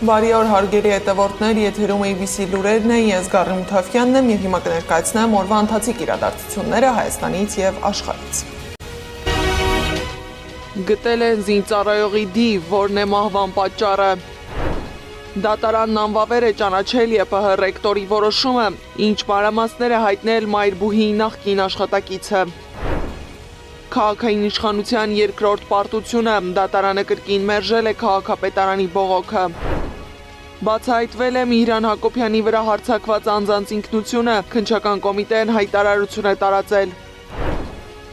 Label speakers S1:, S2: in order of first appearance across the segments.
S1: Բարի օր հարգելի հետևորդներ, եթերում ABC լուրերն է, ես Գառնի Մութաֆյանն եմ և հիմա կներկայացնեմ օրվա ընթացիկ իրադարձությունները Հայաստանից և աշխարհից։ Գտել են զինծառայողի դիվ, որն է մահվան պատճառը։ Դատարանն անվավեր է ճանաչել ԵՊՀ ռեկտորի որոշումը, ինչ մանրամասներ է հայտնել Մայրբուհի նախկին աշխատակիցը։ Քաղաքային իշխանության երկրորդ պարտությունը, դատարանը կրկին մերժել է քաղաքապետարանի բողոքը։ Բացահայտվել է Միհրան Հակոբյանի վրա հարձակված անձանց ինքնությունը, քննչական կոմիտեն հայտարարություն է տարածել։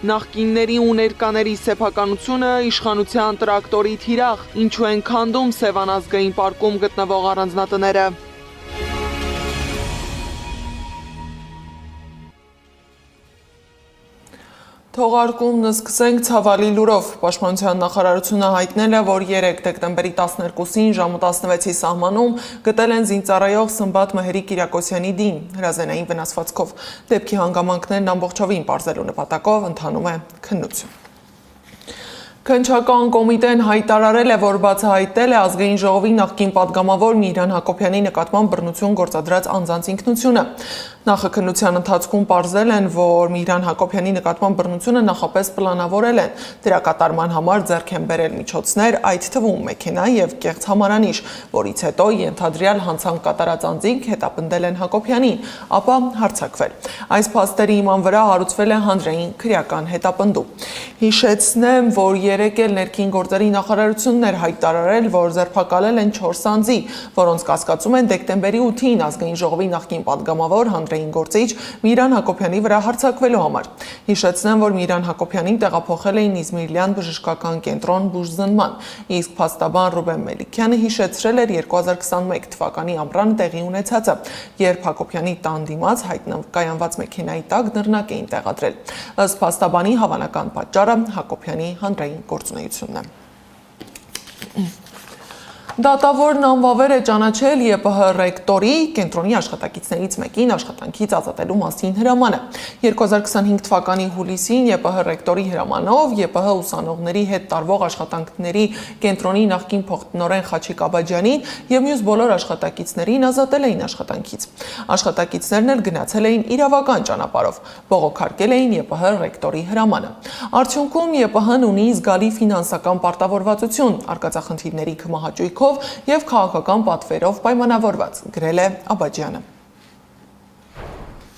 S1: Նախկինների ու ներկաների սեփականությունը իշխանության տրակտորի թիրախ, ինչու են քանդում Սևան ազգային պարկում գտնվող առանձնատները։ Թողարկումն սկսենք ցավալի լուրով։ Պաշտպանության նախարարությունը հայտնել է, որ 3 դեկտեմբերի 12-ին ժամը 16-ի սահմանում գտել են զինծառայող Սմբատ Մհերի Կիրակոսյանի դին հրազենային վնասվածքով։ Դեպքի հանգամանքներն ամբողջովին պարզելու նպատակով ընթանում է քննություն։ Քննչական կոմիտեն հայտարարել է, որ բացահայտել է ազգային ժողովի նախկին падգամավոր Միհրան Հակոբյանի նկատմամբ բռնություն գործադրած անձանց ինքնությունը։ Նախաքննության ընթացքում պարզել են, որ Միհրան Հակոբյանի նկատմամբ բռնությունը նախապես պլանավորել են, դրա կատարման համար ձեռք են բերել միջոցներ, այդ թվում մեքենա եւ կեղծ համարանիշ, որից հետո ենթադրյալ հանցանք կատարած անձինք հետապնդել են Հակոբյանին, ապա հարձակվել։ Այս փաստերի հիման վրա հարուցվել է հանրային քրեական հետապնդում։ Հիշեցնեմ, որ երեկ էլ ներքին գործերի նախարարությունն էր հայտարարել, որ ձերբակալել են 4 անձի, որոնց կասկածում են դեկտեմբերի 8-ին ազգային ժողովի նախկին падգամավոր հանրային գործիչ Միհրան Հակոբյանի վրա հարձակվելու համար։ Հիշեցնեմ, որ Միհրան Հակոբյանին տեղափոխել էին Իզմիրլյան բժշկական կենտրոն բուժզնման, իսկ փաստաբան Ռուբեն Մելիքյանը հիշեցրել էր 2021 թվականի ամռան տեղի ունեցածը, երբ Հակոբյանի տան դիմաց կայանված մեքենայի տակ նռնակ էին տեղադրել։ Ըստ փաստաբանի հավանական պատճառը Հակոբյանի հանրային գործունեությունն է։ Դատավորն անվավեր է ճանաչել ԵՊՀ ռեկտորի կենտրոնի աշխատակիցներից մեկին աշխատանքից ազատելու մասին հրամանը։ 2025 թվականի հուլիսին ԵՊՀ ռեկտորի հրամանով ԵՊՀ ուսանողների հետ տարվող աշխատանքների կենտրոնի նախկին փոխտնօրեն Խաչիկ Աբաջյանին եւ մյուս բոլոր աշխատակիցներին ազատել էին աշխատանքից։ Աշխատակիցներն էլ գնացել էին իրավական ճանապարհով, բողոքարկել էին ԵՊՀ ռեկտորի հրամանը։ Արդյունքում ԵՊՀ-ն ունի զգալի ֆինանսական պարտավորվածություն արկածախնդիրների կմահաճույքով և քաղաքական պատվերով պայմանավորված, գրել է Աբաջյանը։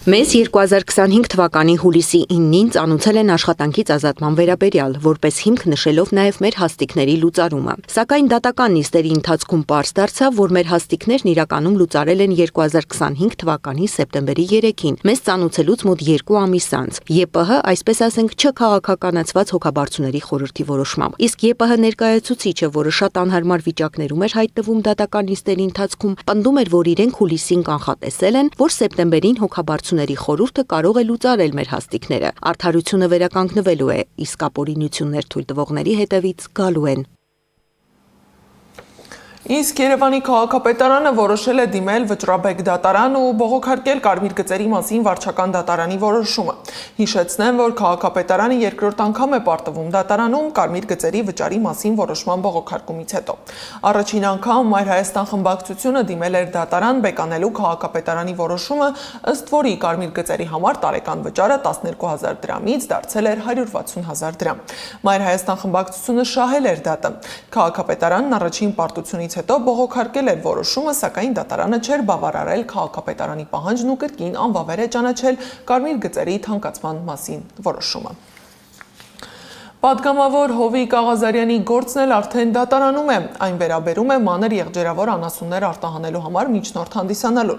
S2: Մեզ 2025 թվականի հուլիսի 9-ին ծանուցել են աշխատանքից ազատման վերաբերյալ, որպես հիմք նշելով նաև մեր հաստիկների լուծարումը։ Սակայն դատական նիստերի ընթացքում պարզ դարձավ, որ մեր հաստիկներն իրականում լուծարել են 2025 թվականի սեպտեմբերի 3-ին, մեզ ծանուցելուց մոտ 2 ամիս անց։ ԵՊՀ, այսպես ասենք, չքաղաքականացված հոգաբարձուների խորհրդի որոշմամբ։ Իսկ ԵՊՀ ներկայացուցիչը, որը շատ անհարմար վիճակներում էր հայտնվում դատական նիստերի ընթացքում, պնդում էր, որ իրենք հուլիսին կանխատեսել են, որ սեպտեմբերին հոգաբարձուների խորհուրդը կարող է լուծարել մեր հաստիկները։ Արդարությունը վերականգնվելու է, իսկ ապօրինություններ թույլ տվողների հետևից գալու են։
S1: Իսկ Երևանի քաղաքապետարանը որոշել է դիմել Վճռաբեկ դատարան ու բողոքարկել կարմիր գծերի մասին վարչական դատարանի որոշումը։ Հիշեցնեմ, որ քաղաքապետարանը երկրորդ անգամ է պարտվում դատարանում կարմիր գծերի վճարի մասին որոշման բողոքարկումից հետո։ Առաջին անգամ Մայր Հայաստան խմբակցությունը դիմել էր դատարան բեկանելու քաղաքապետարանի որոշումը, ըստ որի կարմիր գծերի համար տարեկան վճարը 12,000 դրամից դարձել էր 160,000 դրամ։ Մայր Հայաստան խմբակցությունը շահել էր դատը։ Քաղաքապետարանն առաջին պարտությունից հետո բողոքարկել էր որոշումը, սակայն դատարանը չէր բավարարել քաղաքապետարանի պահանջն ու կրկին անվավեր է ճանաչել կարմիր գծերի թանկացման մասին որոշումը։ Պատգամավոր Հովիկ Աղազարյանի գործն էլ արդեն դատարանում է, այն վերաբերում է մանր եղջերավոր անասուններ արտահանելու համար միջնորդ հանդիսանալու։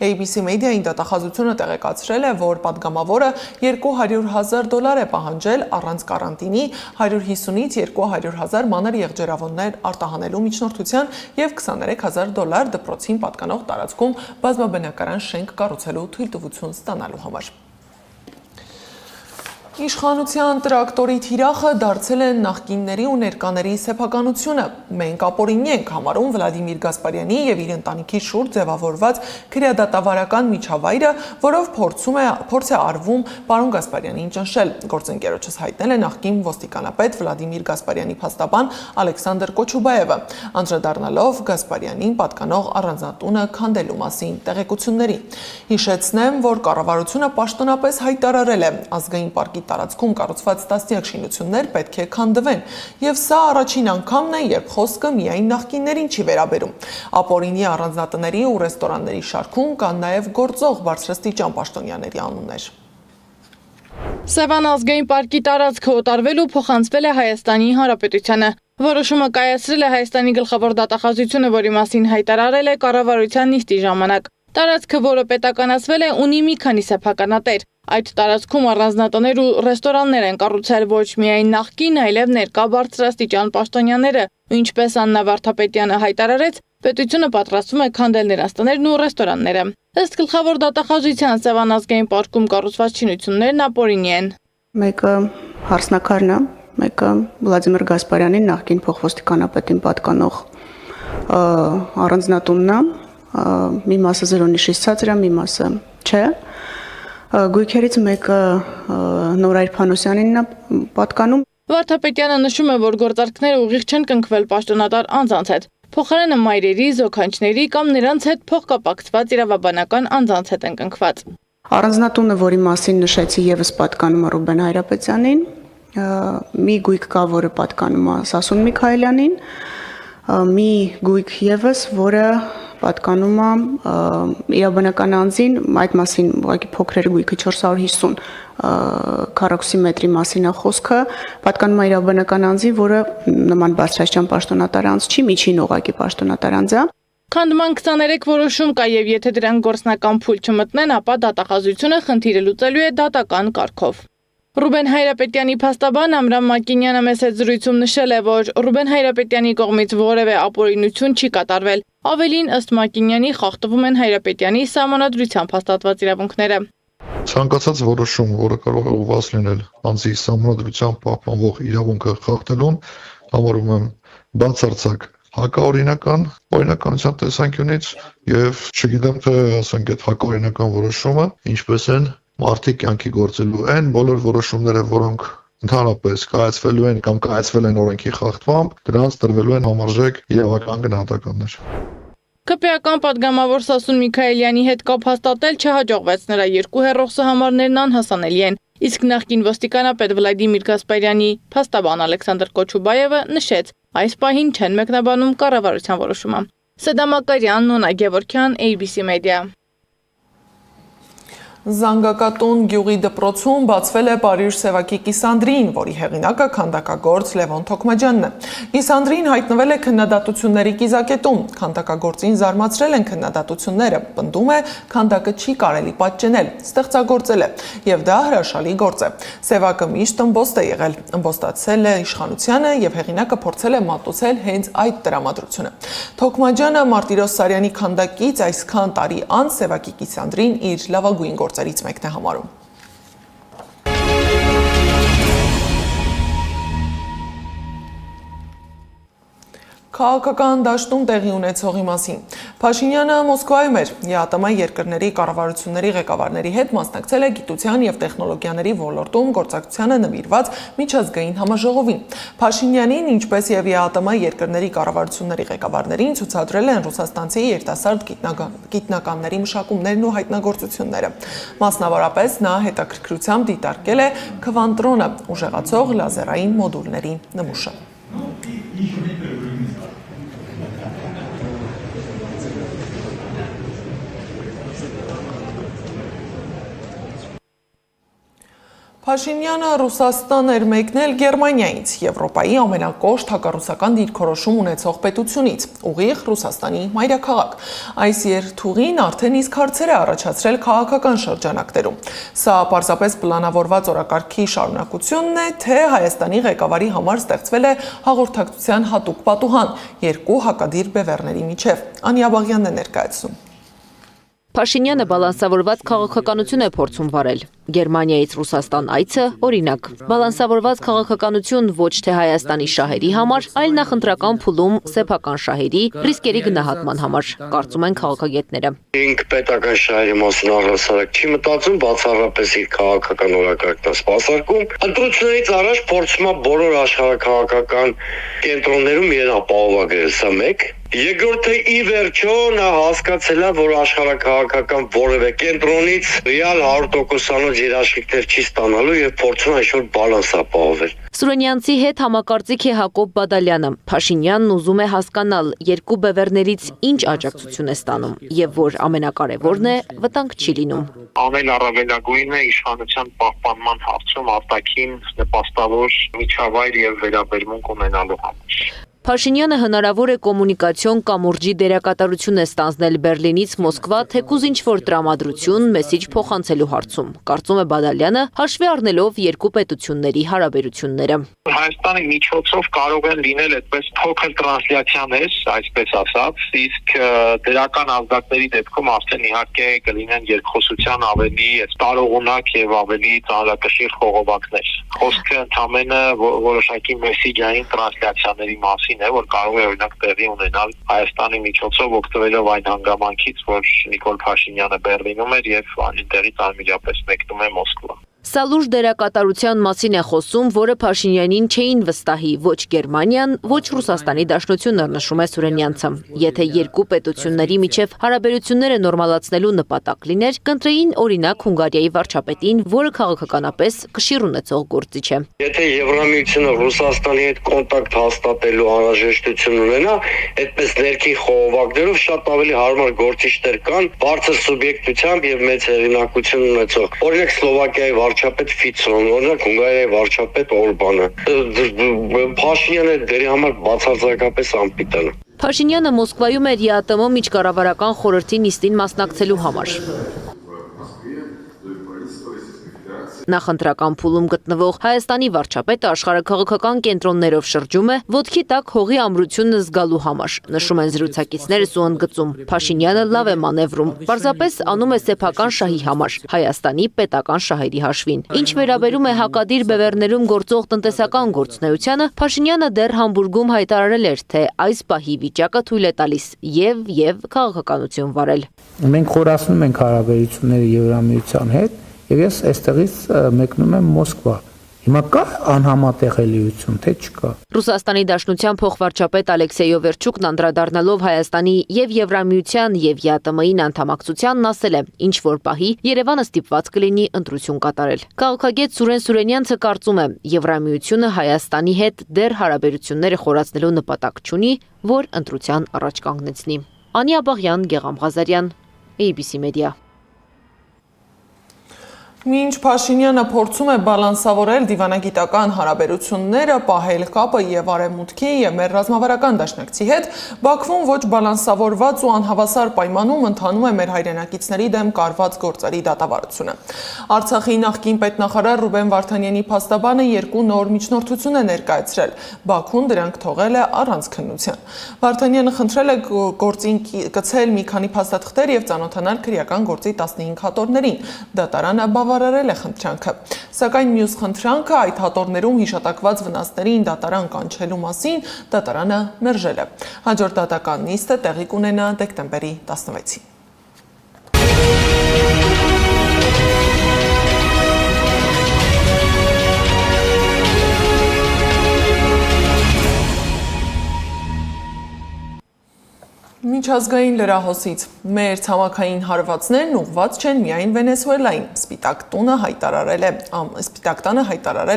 S1: ABC մեդիային դատախազությունը տեղեկացրել է, որ պատգամավորը $200,000 է պահանջել առանց կարանտինի 150-ից 200,000 մանր եղջերավորներ արտահանելու միջնորդության և $23,000 դպրոցին պատկանող տարածքում բազմաբնակարան շենք կառուցելու թույլտվություն ստանալու համար։ Իշխանության տրակտորի թիրախը դարձել են նախկինների ու ներկաների սեփականությունը։ Մենք ապօրինի ենք համարում Վլադիմիր Գասպարյանի եւ իր ընտանիքի շուրջ ձևավորված քրեադատավարական միջավայրը, որով փորձ է արվում պարոն Գասպարյանին ճնշել։ Գործընկերոջս հայտնել է նախկին ոստիկանապետ Վլադիմիր Գասպարյանի փաստաբան Ալեքսանդր Կոչուբաևը, անդրադառնալով Գասպարյանին պատկանող առանձնատունը քանդելու մասին տեղեկությունների։ Հիշեցնեմ, որ կառավարությունը պաշտոնապես հայտարարել է ազգային պարկի տարածքում կառուցված տասնյակ շինություններ պետք է քանդվեն, եւ սա առաջին անգամն է, երբ խոսքը միայն նախկիններին չի վերաբերում։ Ապօրինի առանձնատների ու ռեստորանների շարքում կան նաեւ գործող բարձրաստիճան պաշտոնյաների անուններ։
S3: Սևան ազգային պարկի տարածքը օտարվել ու փոխանցվել է Հայաստանի Հանրապետությանը։ Որոշումը կայացրել է Հայաստանի գլխավոր դատախազությունը, որի մասին հայտարարել է կառավարության նիստի ժամանակ։ Տարածքը, որը պետականացվել է, ունի մի քանի սեփականատեր։ Այդ տարածքում առանձնատներ ու ռեստորաններ են կառուցել ոչ միայն նախկին, այլև ներկա բարձրաստիճան պաշտոնյաները, ինչպես Աննա Վարդապետյանը հայտարարեց, պետությունը պատրաստվում է քանդել նրանց տներն ու ռեստորանները։ Ըստ գլխավոր դատախազության Սևան ազգային պարկում կառուցված շինություններն ապօրինի են։
S4: Մեկը հարսնակարն է, մեկը Վլադիմիր Գասպարյանին նախկին փոխոստիկանապետին պատկանող առանձնատունն է, մի մասը 0-ից ցածր է, մի մասը չէ։ Գույքերից մեկը Նորայր Փանոսյանինն է պատկանում։
S3: Վարդապետյանը նշում է, որ գործարքները ուղիղ չեն կնքվել պաշտոնատար անձանց հետ։ Փոխարենը մայրերի, զոքանչների կամ նրանց հետ փոխկապակցված իրավաբանական անձանց հետ են կնքված։
S4: Առանձնատունը, որի մասին նշեցի, եւս պատկանում է Ռուբեն Հայրապետյանին, մի գույք կա, որը պատկանում է Սասուն Միքայելյանին, մի գույք եւս, որը պատկանում է իրավաբանական անձին, այդ մասին ուղղակի փոքր գույքը 450 քառակուսի մետրի մասին է խոսքը, պատկանում է իրավաբանական անձի, որը նման բարձրաստիճան պաշտոնատար անձ չի, միջին ուղղակի պաշտոնատար անձ է։
S3: Քանդման 23 որոշում կա եւ եթե դրանք գործնական փուլ չմտնեն, ապա դատախազությունը խնդիրը լուծելու է դատական կարգով։ Ռուբեն Հայրապետյանի փաստաբան Ամրամ Մակինյանը մեծ հետ զրույցում նշել է, որ Ռուբեն Հայրապետյանի կողմից որևէ ապօրինություն չի կատարվել։ Ավելին, ըստ Մակինյանի, խախտվում են Հայրապետյանի սահմանադրությամբ հաստատված իրավունքները։
S5: Ցանկացած որոշում, որը կարող է ուղղված լինել անձի սահմանադրությամբ պահպանվող իրավունքը խախտելուն, համարում եմ բացարձակ հակաօրինական օրինականության տեսանկյունից եւ չգիտեմ թե ասենք այդ հակաօրինական որոշումը ինչպես են մարդիկ կյանքի գործելու են բոլոր որոշումները, որոնք ընդհանրապես կայացվելու են կամ կայացվել են օրենքի խախտմամբ, դրանց տրվելու են համարժեք իրավական գնահատականներ։
S3: ԿՊ-ական պատգամավոր Սասուն Միքայելյանի հետ կապ հաստատել չհաջողվեց, նրա երկու հեռախոսը համարներն անհասանելի են, իսկ նախկին ոստիկանապետ Վլադիմիր Գասպարյանի փաստաբան Ալեքսանդր Կոչուբաևը նշեց, այս պահին չեն մեկնաբանում կառավարության որոշումը։ Սեդա Մակարյան, Նոնա Գևորգյան, ABC Media։
S1: Զանգակատուն գյուղի դպրոցում բացվել է Պարիժ Սևակի կիսանդրին, որի հեղինակը քանդակագործ Լևոն Թոքմաջյանն է։ Կիսանդրին հայտնվել է քննադատությունների կիզակետում։ Քանդակագործին զարմացրել են քննադատությունները։ Պնդում է, քանդակը չի կարելի պատճենել, ստեղծագործել է, եւ դա հրաշալի գործ է։ Սևակը միշտ ըմբոստ է եղել, ըմբոստացել է իշխանությանը եւ հեղինակը փորձել է մատուցել հենց այդ տրամադրությունը։ Թոքմաջյանը Մարտիրոս Սարյանի քանդակից այսքան տարի անց Սևակի կիսանդրին իր լավագույն գործերից մեկն է համարում։ Քաղաքական դաշտում տեղի ունեցողի մասին։ Փաշինյանը Մոսկվայում էր, ԵԱՏՄ երկրների կառավարությունների ղեկավարների հետ մասնակցել է գիտության եւ տեխնոլոգիաների ոլորտում գործակցությանը նվիրված միջազգային համաժողովին։ Փաշինյանին, ինչպես եւ ԵԱՏՄ երկրների կառավարությունների ղեկավարներին ցուցադրել են ռուսաստանցի երիտասարդ գիտնականների մշակումներն ու հայտնագործությունները։ Մասնավորապես նա հետաքրքրությամբ դիտարկել է քվանտրոնը, ուժեղացող լազերային մոդուլների նմուշը։ Փաշինյանը Ռուսաստան էր մեկնել Գերմանիայից, Եվրոպայի ամենակոշտ հակառուսական դիրքորոշում ունեցող պետությունից, ուղիղ Ռուսաստանի մայրաքաղաք։ Այս երթուղին արդեն իսկ հարցեր է առաջացրել քաղաքական շրջանակներում։ Սա պարզապես պլանավորված օրակարգի շարունակությունն է, թե Հայաստանի ղեկավարի համար ստեղծվել է հաղորդակցության հատուկ պատուհան երկու հակադիր բևեռների միջև։ Անիա Բաղյանն է ներկայացնում։
S2: Փաշինյանը բալանսավորված քաղաքականություն է փորձում վարել։ Գերմանիայից Ռուսաստան այցը օրինակ։ Բալանսավորված քաղաքականություն ոչ թե Հայաստանի շահերի համար, այլ նախընտրական փուլում սեփական շահերի, ռիսկերի գնահատման համար, կարծում են քաղաքագետները։
S6: Ինք պետական շահերի մասին առհասարակ չի մտածում, բացառապես իր քաղաքական օրակարգն սպասարկում։ Ընտրություններից առաջ փորձում է բոլոր աշխարհաքաղաքական կենտրոններում իրեն ապահովագրել, սա մեկ։ Երկրորդը ի վերջո նա հասկացել է, որ աշխարհաքաղաքական որևէ կենտրոնից ռեալ 100%-անոց երաշխիքներ չի ստանալու եւ փորձում է ինչ-որ բալանս ապահովել։
S2: Սուրենյանցի հետ համակարծիք է Հակոբ Բադալյանը։ Փաշինյանն ուզում է հասկանալ երկու բևեռներից ինչ աջակցություն է ստանում եւ որ ամենակարևորն է վտանգ չի լինում։
S7: Ամենառավելագույնը իշխանության պահպանման հարցում արտաքին նպաստավոր միջավայր եւ վերաբերմունք ունենալու համար։
S2: Փաշինյանը հնարավոր է կոմունիկացիոն կամուրջի դերակատարություն է ստանձնել Բերլինից Մոսկվա թեկուզ ինչ-որ տրամադրություն մեսիջ փոխանցելու հարցում, կարծում է Բադալյանը, հաշվի առնելով երկու պետությունների հարաբերությունները։
S7: Հայաստանի միջոցով կարող են լինել այդպես փոքր տրանսլյացիաներ, այսպես ասած, իսկ դերական ազդակների դեպքում արդեն իհարկե կլինեն երկխոսության ավելի տարողունակ եւ ավելի ծանրակշիռ խողովակներ։ Խոսքը ընդամենը որոշակի մեսիջային տրանսլյացիաների մասին է, որ կարող է օրինակ տեղի ունենալ Հայաստանի միջոցով օգտվելով այն հանգամանքից, որ Նիկոլ Փաշինյանը Բերլինում էր եւ այնտեղից անմիջապես մեկնում է Մոսկվա։
S2: Սա լուրջ դերակատարության մասին է խոսում, որը Փաշինյանին չէին վստահի ոչ Գերմանիան, ոչ Ռուսաստանի Դաշնությունը, նշում է Սուրենյանցը։ Եթե երկու պետությունների միջև հարաբերությունները նորմալացնելու նպատակ լիներ, կընտրեին օրինակ Հունգարիայի վարչապետին, որը քաղաքականապես կշիռ ունեցող գործիչ է։
S6: Եթե Եվրամիությունը Ռուսաստանի հետ կոնտակտ հաստատելու անհրաժեշտություն ունենա, այդպես ներքին խողովակներով շատ ավելի հարմար գործիչներ կան, բարձր սուբյեկտությամբ եւ մեծ հեղինակություն ունեցող։ Օրինակ Սլովակիայի վարչապետ Ֆիցոն, օրինակ Հունգարիայի վարչապետ Օրբանը։ Փաշինյանը դերի համար բացարձակապես անպիտան է։
S2: Փաշինյանը Մոսկվայում էր ԵԱՏՄ միջկառավարական խորհրդի նիստին մասնակցելու համար։ Նախընտրական փուլում գտնվող Հայաստանի վարչապետը աշխարհաքաղաքական կենտրոններով շրջում է ոտքի տակ հողի ամրությունն զգալու համար, նշում են զրուցակիցներս ու ընդգծում։ Փաշինյանը լավ է մանևրում, պարզապես անում է սեփական շահի համար, Հայաստանի պետական շահերի հաշվին։ Ինչ վերաբերում է հակադիր բևեռներում գործող տնտեսական գործունեությանը, Փաշինյանը դեռ Համբուրգում հայտարարել էր, թե այս պահի վիճակը թույլ է տալիս եւ քաղաքականություն վարել։
S8: Մենք խորացնում ենք հարաբերությունները Եվրամիության հետ եւ ես այստեղից մեկնում եմ Մոսկվա։ Հիմա կա անհամատեղելիություն, թե չկա։
S2: Ռուսաստանի Դաշնության փոխվարչապետ Ալեքսեյ Օվերչուկն անդրադառնալով Հայաստանի եւ Եվրամիության եւ ԵԱՏՄ-ին անդամակցությանն ասել է, ինչ որ պահի Երևանը ստիպված կլինի ընտրություն կատարել։ Քաղաքագետ Սուրեն Սուրենյանցը կարծում է, Եվրամիությունը Հայաստանի հետ դեռ հարաբերությունները խորացնելու նպատակ չունի, որ ընտրության առաջ կանգնեցնի։ Անի Աբաղյան, Գեգամ Ղազարյան, ABC Media։
S1: Մինչ Փաշինյանը փորձում է բալանսավորել դիվանագիտական հարաբերությունները, պահել կապը եւ Արևմուտքի եւ մեր ռազմավարական դաշնակցի հետ, Բաքվում ոչ բալանսավորված ու անհավասար պայմանում ընթանում է մեր հայրենակիցների դեմ կարված գործերի դատավարությունը։ Արցախի նախկին պետնախարար Ռուբեն Վարդանյանի փաստաբանը երկու նոր միջնորդություն է ներկայացրել։ Բաքուն դրանք թողել է առանց քննության։ Վարդանյանը խնդրել է գործին կցել մի քանի փաստաթղթեր եւ ծանոթանալ քրեական գործի 15 հատորներին։ Դատարանը բավարարել է խնդրանքը, սակայն մյուս խնդրանքը այդ հատորներում հիշատակված վնասներին դատարան կանչելու մասին դատարանը մերժել է։ Հաջորդ դատական նիստը տեղի կունենա դեկտեմբերի 16-ին։ Միջազգային լրահոսից մեր ցամաքային հարվածներն ուղղված չեն միայն Վենեսուելային, Սպիտակ տանը հայտարարել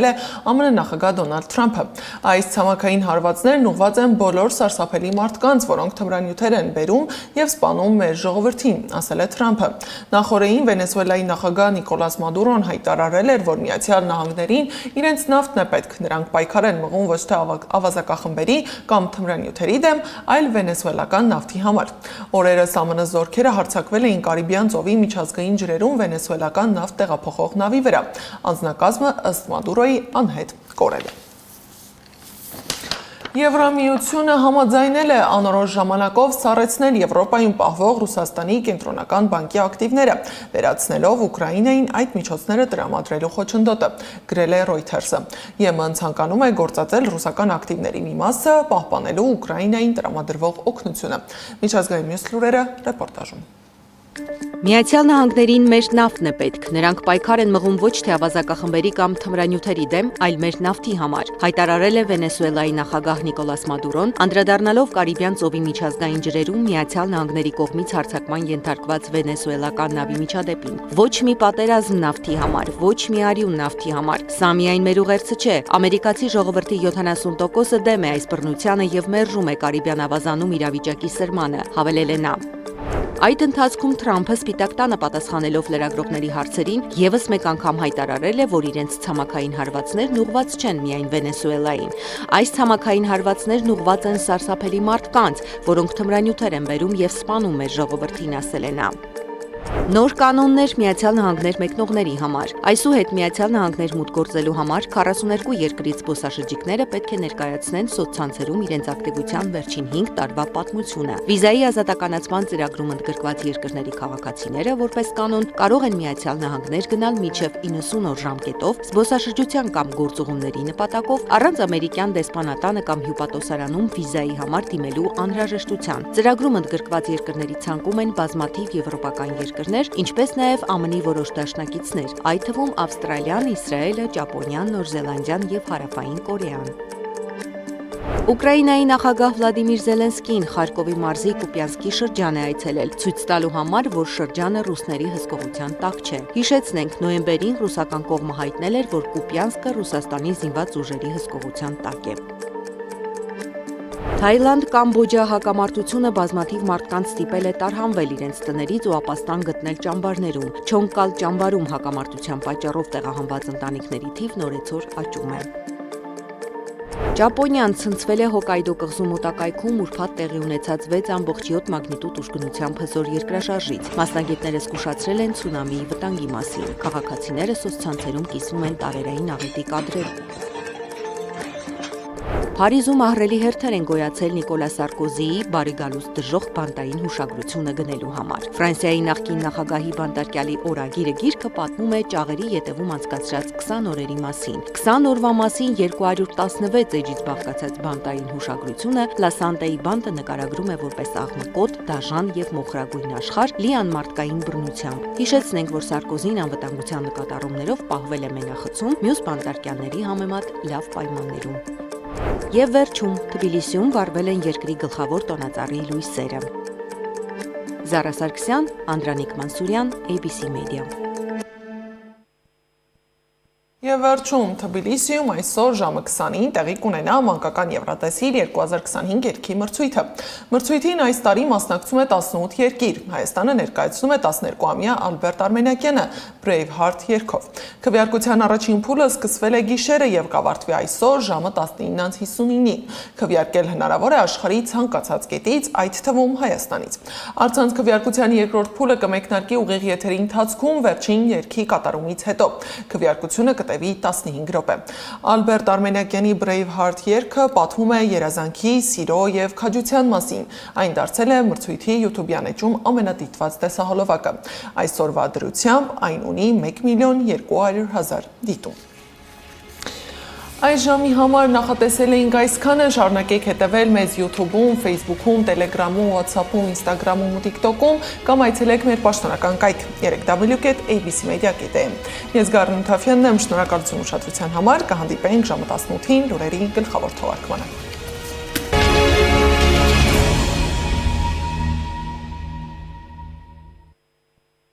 S1: է ԱՄՆ նախագահ Դոնալդ Թրամփը։ Այս ցամաքային հարվածներն ուղղված են բոլոր սարսափելի մարդկանց, որոնք թմրանյութեր են բերում եւ սպանում մեր ժողովրդին, ասել է Թրամփը։ Նախորդին Վենեսուելայի նախագահ Նիկոլաս Մադուրոն հայտարարել էր, որ Միացյալ Նահանգներին իրենց նավթն է պետք, նրանք պայքար են մղում ոչ թե ավազակախմբերի կամ թմրանյութերի դեմ, այլ վենեսուելական նավթի համար։ Օրերս ԱՄՆ զորքերը հարձակվել էին Կարիբյան ծովի միջազգային ջրերում վենեսուելական նավթ տեղափոխող նավի վրա։ Անձնակազմը ըստ Մադուրոյի անհետ կորել է։ Եվրամիությունը համաձայնել է անորոշ ժամանակով սառեցնել Եվրոպայում պահվող Ռուսաստանի կենտրոնական բանկի ակտիվները, վերացնելով Ուկրաինային այդ միջոցները տրամադրելու խոչընդոտը, գրել է Reuters-ը։ ԵՄ-ն ցանկանում է գործածել ռուսական ակտիվների մի մասը, պահպանելու Ուկրաինային տրամադրվող օգնությունը։ Միջազգային մյուս լուրերը ռեպորտաժում։
S2: Միացյալ Նահանգներին մեր նավթն է պետք։ Նրանք պայքար են մղում ոչ թե ավազակախմբերի կամ թմրանյութերի դեմ, այլ մեր նավթի համար, հայտարարել է Վենեսուելայի նախագահ Նիկոլաս Մադուրոն, անդրադառնալով Կարիբյան ծովի միջազգային ջրերում Միացյալ Նահանգների կողմից հարձակման ենթարկված վենեսուելական նավի միջադեպին։ Ոչ մի պատերազմ նավթի համար, ոչ մի արյուն նավթի համար։ Սա միայն մեր ուղերձը չէ։ Ամերիկացի ժողովրդի 70%-ը դեմ է այս բռնությանը եւ մերժում է Կարիբյան ավազանում իրավիճակի սրմանը, հավելել է նա։ Այդ ընթացքում Թրամփը Սպիտակ տանը պատասխանելով լրագրողների հարցերին եւս մեկ անգամ հայտարարել է, որ իրենց ցամաքային հարվածներն ուղղված չեն միայն Վենեսուելային։ Այս ցամաքային հարվածներն ուղղված են սարսափելի մարդկանց, որոնք թմրանյութեր են բերում եւ սպանում մեր ժողովրդին, ասել է նա։ Նոր կանոններ Միացյալ Նահանգներ մեկնողների համար։ Այսուհետ Միացյալ Նահանգներ մուտք գործելու համար 42 երկրից զբոսաշրջիկները պետք է ներկայացնեն սոցցանցերում իրենց ակտիվության վերջին 5 տարվա պատմությունը։ Վիզայի ազատականացման ծրագրում ընդգրկված երկրների քաղաքացիները, որպես կանոն, կարող են Միացյալ Նահանգներ գնալ մինչև 90 օր ժամկետով զբոսաշրջության կամ գործուղումների նպատակով առանց ամերիկյան դեսպանատանը կամ հյուպատոսարանում վիզայի համար դիմելու անհրաժեշտության։ Ծրագրում ընդգրկված երկրների ցանկում են բազմաթիվ եվրոպական երկրներ, ինչպես նաև ԱՄՆ-ի որոշ դաշնակիցներ, այդ թվում Ավստրալիան, Իսրայելը, Ճապոնիան, Նոր Զելանդիան եւ Հարավային Կորեան։ Ուկրաինայի նախագահ Վլադիմիր Զելենսկին Խարկովի մարզի Կուպյանսկի շրջան է այցելել, ցույց տալու համար, որ շրջանը ռուսների հսկողության տակ չէ։ Հիշեցնենք, նոյեմբերին ռուսական կողմը հայտնել էր, որ Կուպյանսկը Ռուսաստանի զինված ուժերի հսկողության տակ է։ Թայլանդ-Կամբոջա հակամարտությունը բազմաթիվ մարդկանց ստիպել է տարհանվել իրենց տներից ու ապաստան գտնել ճամբարներում։ Չոնկալ ճամբարում հակամարտության պատճառով տեղահանված ընտանիքների թիվն օրեցօր աճում է։ Ճապոնիան ցնցվել է Հոկայդո կղզու մոտակայքում ուրբաթ տեղի ունեցած 6.7 մագնիտուդ ուժգնությամբ հզոր երկրաշարժից։ Մասնագետները զգուշացրել են ցունամիի վտանգի մասին։ Քաղաքացիները սոցցանցերում կիսվում են տարերային աղետի կադրեր։ Փարիզում ահռելի հերթեր են գոյացել Նիկոլա Սարկոզիի բարի գալուց դժոխք բանտային հուշագրությունը գնելու համար։ Ֆրանսիայի նախկին նախագահի բանտարկյալի օրագիրը գիրքը պատմում է ճաղերի ետևում անցկացրած 20 օրերի մասին։ 20 օրվա մասին 216 էջից բաղկացած բանտային հուշագրությունը Լասանտեի բանտը նկարագրում է որպես աղմկոտ, դաժան եւ մոխրագույն աշխարհ լի անմարդկային բռնությամբ։ Հիշեցնենք, որ Սարկոզին անվտանգության նկատառումներով պահվել է մենախցում, մյուս բանտարկյալների համեմատ լավ պայմաններում։ Եվ վերջում Թբիլիսիում վարվել են երկրի գլխավոր տոնածառի լույսերը։ Զարա Սարգսյան, Անդրանիկ Մանսուրյան, ABC Media։
S1: Եվ վերջում Թբիլիսիում այսօր ժամը 20-ին տեղի կունենա մանկական Եվրատեսիլ 2025 երգի մրցույթը։ Մրցույթին այս տարի մասնակցում է 18 երկիր։ Հայաստանը ներկայացնում է 12-ամյա Ալբերտ Արմենյակյանը Braveheart երգով։ Քվեարկության առաջին փուլը սկսվել է գիշերը եւ կավարտվի այսօր ժամը 19:59-ին։ Քվեարկել հնարավոր է աշխարհի ցանկացած կետից, այդ թվում Հայաստանից։ Առցանց քվեարկության երկրորդ փուլը կմեկնարկի ուղիղ եթերի ընթացքում վերջին երգի կատարումից հետո։ Քվեարկությունը 15 րոպե։ Ալբերտ Արմենյակյանի Braveheart երգը պատմում է երազանքի, սիրո եւ քաջության մասին։ Այն դարձել է մրցույթի YouTube-յան էջում ամենադիտված տեսահոլովակը։ Այսօրվա դրությամբ այն ունի 1.200.000 դիտում։ Այս ժամի համար նախատեսել էինք այսքանը, շարունակեք հետևել մեզ YouTube-ում, Facebook-ում, Telegram-ում, WhatsApp-ում, Instagram-ում ու TikTok-ում կամ այցելեք մեր պաշտոնական կայք www.abcmedia.am։ Ես Գառնիկ Թավյանն եմ, շնորհակալություն ուշադրության համար, կհանդիպենք ժամը 18-ին լուրերի գլխավոր թողարկմանը։